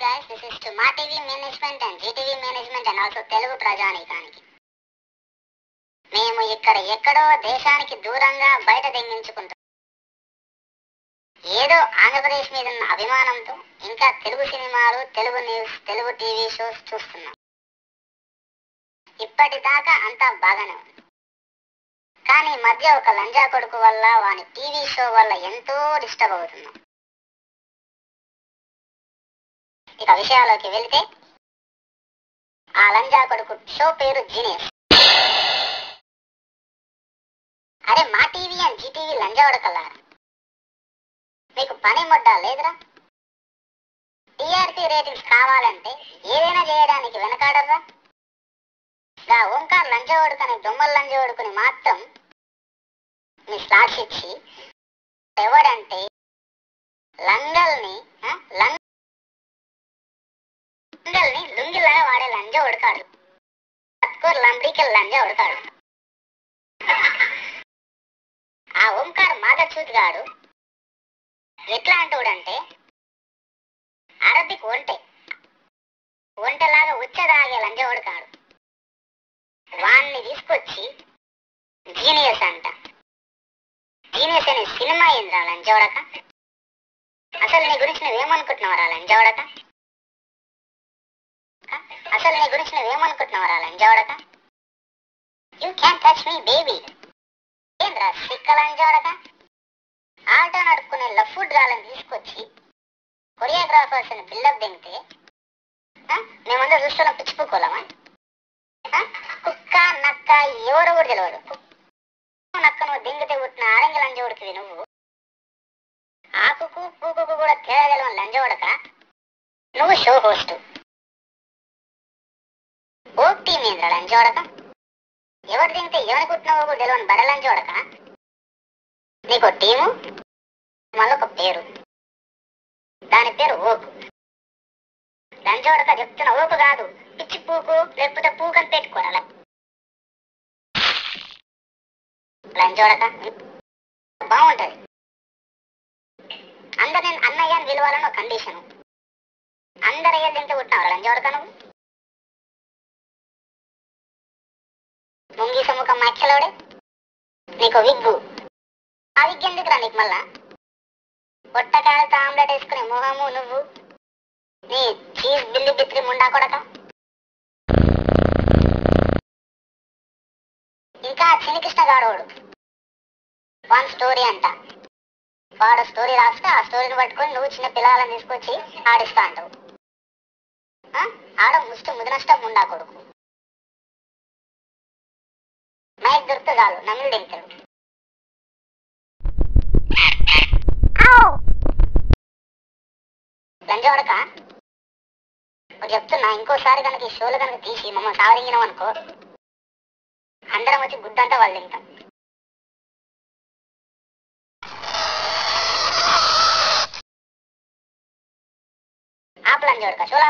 guys, this is to Maa TV management and Zee TV management and also Telugu ప్రజానీకానికి. మేము ఇక్కడ ఎక్కడో దేశానికి దూరంగా బయట దెంగించుకుంటాం. ఏదో ఆంధ్రప్రదేశ్ మీద ఉన్న అభిమానంతో ఇంకా తెలుగు సినిమాలు, Telugu news, Telugu TV shows చూస్తున్నాం. ఇప్పటిదాకా అంతా బాగానే ఉంది. కానీ మధ్య ఒక లంజా కొడుకు వల్ల, వాని టీవీ షో వల్ల ఎంతో డిస్టర్బ్ అవుతున్నాం. ఇక విషయాల్లోకి వెళ్తే, ఆ లంజా కొడుకు షో పేరు జీనియస్. అరే మా టీవీ అండ్ జీటీవీ లంజా ఉడకల్లారా, మీకు పని మొడ్డా లేదురా? టీఆర్పీ రేటింగ్స్ కావాలంటే ఏదైనా చేయడానికి వెనకాడర్రా. గా ఓంకార్ లంజా ఉడుకని, దొమ్మల లంజా ఉడుకుని మాత్రం మీ స్లాట్స్ ఇచ్చి, ఎవడంటే లంగల్ని లుంగిలాగా వాడే లంజా ఉడకాడు. తక్కువ లంబడికల్ లంజా ఉడకాడు. ఆ ఓంకార్ మాదచూత్ గాడు ఎట్లాంటోడంటే, అరబిక్ ఒంటెలాగా ఉచ్చదాగే లంజా ఉడకాడు. వాణ్ణి తీసుకొచ్చి జీనియస్ అంట. జీనియస్ అనే సినిమా ఏంద్రా లంజా ఉడక? అసలు నీ గురించి నువ్వేమనుకుంటున్నావురా లంజా ఉడక? లంజా ఉడక? You can touch me baby. ఏంద్రా సిక్క లంజా ఉడక? ఆటో నడుపుకునే లఫ్వుడ్ గాళ్ళని తీసుకొచ్చి కొరియోగ్రాఫర్స్ అని బిల్డప్ దింగితే మేమందరూ చూస్తున్నాం, పిచ్చిపోకోలేమా? కుక్క నక్క ఎవరో కూడా తెలియదు. నక్క నువ్వు దింగితే పుట్టిన ఆరంగి లంజా ఉడికివి నువ్వు. ఆకుకు పూకుకు కూడా తేడా తెలియని లంజా ఉడక నువ్వు షో హోస్ట్. ఓ టీం ఏంద్రా లంజా ఉడక? ఎవరు దింగితే ఎవరికి పుట్టినవో కూడా తెలియని బడ లంజా ఉడక. నీకు టీము, మళ్ళొక పేరు, దాని పేరు ఓకు. లంజా ఉడక చెప్తున్న ఓకు కాదు, పిచ్చి పూకు లేకపోతే పూకు అని పెట్టుకోవాలి. లంజా ఉడక బాగుంటది. అందరు నేను అన్నయ్య అని విలువాలని ఒక కండిషను. అందరు అయ్యా తింటే పుట్టినవరా లంజా ఉడక నువ్వు? ముంగి సముఖం మచ్చలోడే నీకు విగ్గు. ఆ విగ్గు ఎందుకురా నీకు మళ్ళా? పొట్టకాయలతో ఆమ్లెట్ వేసుకునే మొహము నువ్వు, నీ చీజ్ బిల్లి బిత్రి ముండా కొడక. ఇంకా చినికృష్ణ గాడోడు, వన్ స్టోరీ అంట. వాడు స్టోరీ రాస్తే ఆ స్టోరీని పట్టుకొని నువ్వు చిన్న పిల్లలను తీసుకొచ్చి ఆడిస్తా అంటావు. ఆడ ముష్టి ముదినష్టం ముండా కొడుకు. మైక్ దొరికితే చాలు నమ్ముడు దింగుతాడు. లంజా ఉడక చెప్తున్నా, ఇంకోసారి కనుక ఈ షోలు కనుక తీసి మమ్మల్ని సావరింగినాం అనుకో, అందరం వచ్చి గుద్దంతా వాళ్ళు తింటాం. ఆప్ లంజా ఉడక షోలా.